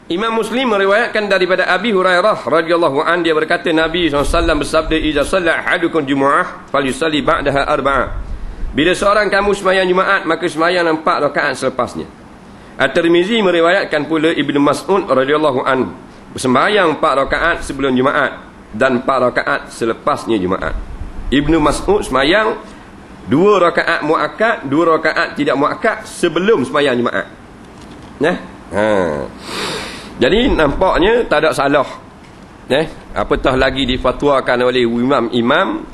Imam Muslim meriwayatkan daripada Abi Hurairah radhiyallahu an, dia berkata Nabi SAW bersabda, "Idza shalla ahadukum jumu'ah falyusalli ba'daha arba'ah." Bila seorang kamu sembahyang Jumaat, maka sembahyang 4 rakaat selepasnya. At-Tirmizi meriwayatkan pula Ibnu Mas'ud radhiyallahu an sembahyang 4 rakaat sebelum Jumaat dan 4 rakaat selepasnya Jumaat. Ibnu Mas'ud sembahyang 2 rakaat muakkad, 2 rakaat tidak muakkad sebelum sembahyang Jumaat. Jadi nampaknya tak ada salah. Apatah lagi difatwakan oleh imam-imam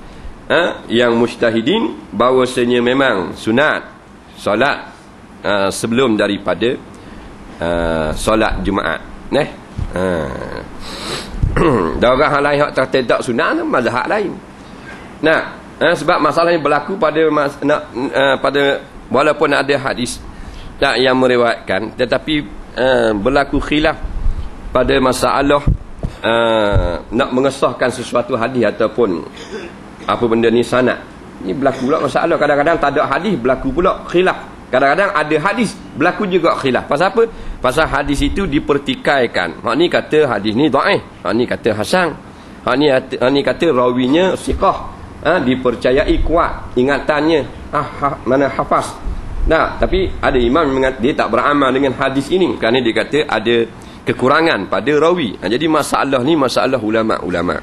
yang mujtahidin bahawasanya memang sunat solat sebelum daripada solat Jumaat. Dan orang hal lain yang tak sunat mazhab lain. Sebab masalahnya berlaku pada walaupun ada hadis yang meriwayatkan, tetapi berlaku khilaf pada masalah nak mengesahkan sesuatu hadis ataupun apa benda ni sanad. Ni berlaku pula masalah, kadang-kadang tak ada hadis, berlaku pula khilaf. Kadang-kadang ada hadis, berlaku juga khilaf. Pasal apa? Pasal hadis itu dipertikaikan. Hak ni kata hadis ni dhaif, hak ni kata hasan, hak ni kata rawinya siqah, dipercayai kuat ingatannya, mana hafaz. Tapi ada imam dia tak beramal dengan hadis ini kerana dia kata ada kekurangan pada rawi. Jadi masalah ni masalah ulama-ulama.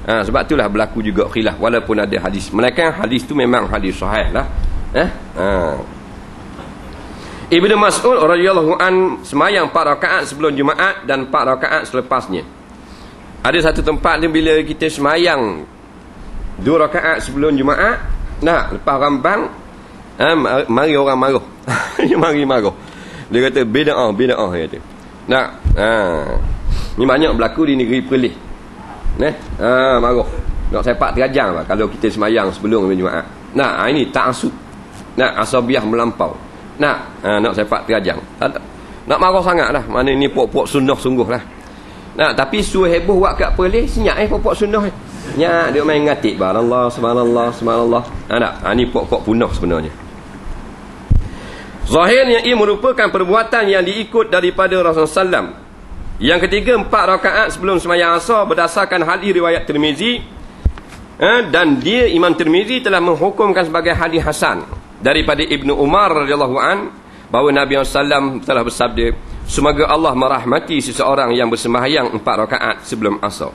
Sebab itulah berlaku juga khilaf walaupun ada hadis. Melainkan hadis tu memang hadis sahih lah. Ibnu Mas'ud radhiyallahu an sembahyang 4 rakaat sebelum Jumaat dan 4 rakaat selepasnya. Ada satu tempat ni bila kita sembahyang 2 rakaat sebelum Jumaat, lepas rambang, mari orang marah. Mari marah. Dia kata bid'ah dia kata. Ni banyak berlaku di negeri Perlis. Marah. Nak sepak terajang lah kalau kita sembahyang sebelum Jumaat. Ini ta'assub. Asabiah melampau. Nak sepak terajang. Nak marah sangat lah. Mana ni pok-pok sunnah sungguh lah. Tapi suruh heboh buat kat Perlis, senyap pok-pok sunnah. Dia main ngatik subhanallah, subhanallah, subhanallah. Ni pok-pok punah sebenarnya. Zahirnya ia merupakan perbuatan yang diikut daripada Rasulullah SAW. Yang ketiga, 4 rakaat sebelum sembahyang asar berdasarkan hadis riwayat Tirmizi, dan dia Imam Tirmizi telah menghukumkan sebagai hadis hasan daripada Ibnu Umar radhiyallahu an bahawa Nabi SAW telah bersabda, semoga Allah merahmati seseorang yang bersembahyang 4 rakaat sebelum asar.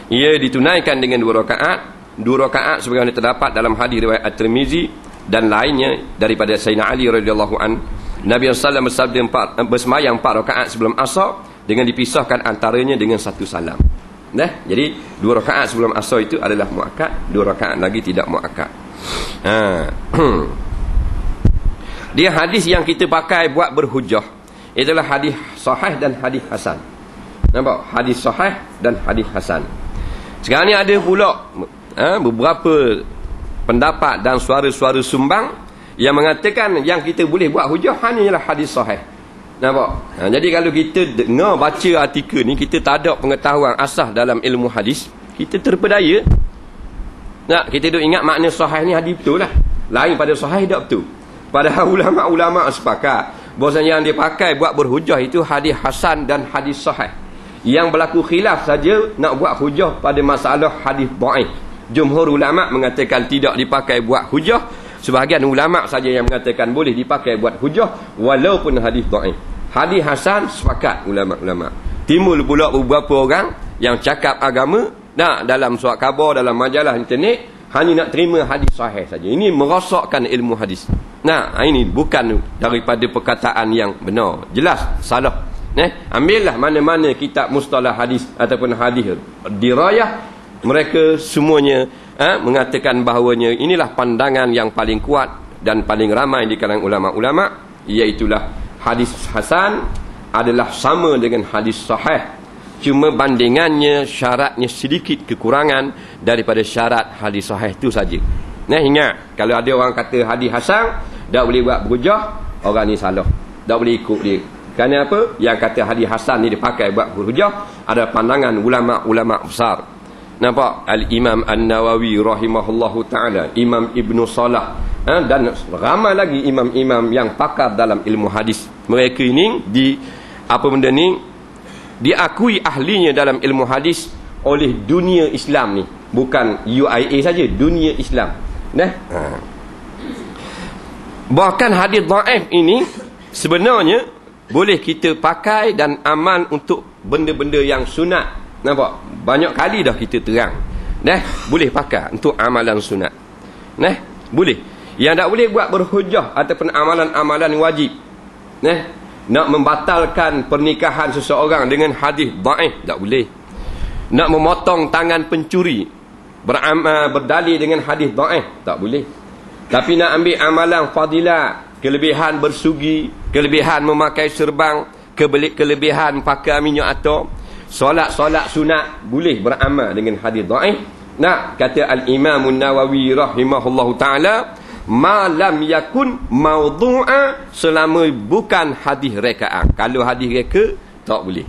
Ia ditunaikan dengan 2 rakaat. 2 rakaat sebagaimana terdapat dalam hadis riwayat At-Tirmizi dan lainnya daripada Sayyidina Ali radhiyallahu an. Nabi SAW bersabda bersembahyang 4 rakaat sebelum asar dengan dipisahkan antaranya dengan 1 salam. Jadi 2 rakaat sebelum asar itu adalah muakkad, 2 rakaat lagi tidak muakkad. Dia hadis yang kita pakai buat berhujah itulah hadis sahih dan hadis hasan. Nampak? Hadis sahih dan hadis hasan. Sekarang ni ada pula beberapa pendapat dan suara-suara sumbang yang mengatakan yang kita boleh buat hujah hanyalah hadis sahih. Nampak? Jadi kalau kita dengar baca artikel ni, kita tak ada pengetahuan asas dalam ilmu hadis, kita terpedaya. Kita duk ingat makna sahih ni hadis betul lah. Lain pada sahih tak betul. Padahal ulama-ulama sepakat bahawasanya yang dia pakai buat berhujah itu hadis hasan dan hadis sahih. Yang berlaku khilaf saja nak buat hujah pada masalah hadis dhaif. Jumhur ulama mengatakan tidak dipakai buat hujah. Sebahagian ulama saja yang mengatakan boleh dipakai buat hujah walaupun hadis dhaif. Hadis hasan sepakat ulama-ulama. Timbul pula beberapa orang yang cakap agama dalam surat khabar, dalam majalah internet, hanya nak terima hadis sahih saja. Ini merosakkan ilmu hadis. Ini bukan daripada perkataan yang benar. Jelas salah. Ambillah mana-mana kitab mustalah hadis ataupun hadis dirayah, mereka semuanya mengatakan bahawanya inilah pandangan yang paling kuat dan paling ramai di kalangan ulama-ulama, iaitulah hadis hasan adalah sama dengan hadis sahih, cuma bandingannya syaratnya sedikit kekurangan daripada syarat hadis sahih itu saja. Ingat, kalau ada orang kata hadis hasan tak boleh buat berhujah, orang ni salah, tak boleh ikut dia. Kerana apa? Yang kata hadis hasan ni dipakai buat berhujah ada pandangan ulama-ulama besar. Nampak? Al-Imam An-Nawawi rahimahullahu ta'ala, Imam Ibn Salah, dan ramai lagi imam-imam yang pakar dalam ilmu hadis. Mereka ini Apa benda ni? Diakui ahlinya dalam ilmu hadis oleh dunia Islam ni. Bukan UIA saja, dunia Islam. Bahkan hadis dhaif ini sebenarnya boleh kita pakai dan amal untuk benda-benda yang sunat. Nampak? Banyak kali dah kita terang. Boleh pakai untuk amalan sunat. Boleh. Yang tak boleh buat berhujah ataupun amalan-amalan wajib. Nak membatalkan pernikahan seseorang dengan hadis dhaif, tak boleh. Nak memotong tangan pencuri, berdalil dengan hadis dhaif, tak boleh. Tapi nak ambil amalan fadilat, kelebihan bersugi, kelebihan memakai serban, kelebihan pakai minyak atar, solat sunat, boleh beramal dengan hadis dhaif. Kata Al-Imam An-Nawawi rahimahullahu ta'ala, ma lam yakun mawdu'a, selama bukan hadis rekaah. Kalau hadis reka tak boleh.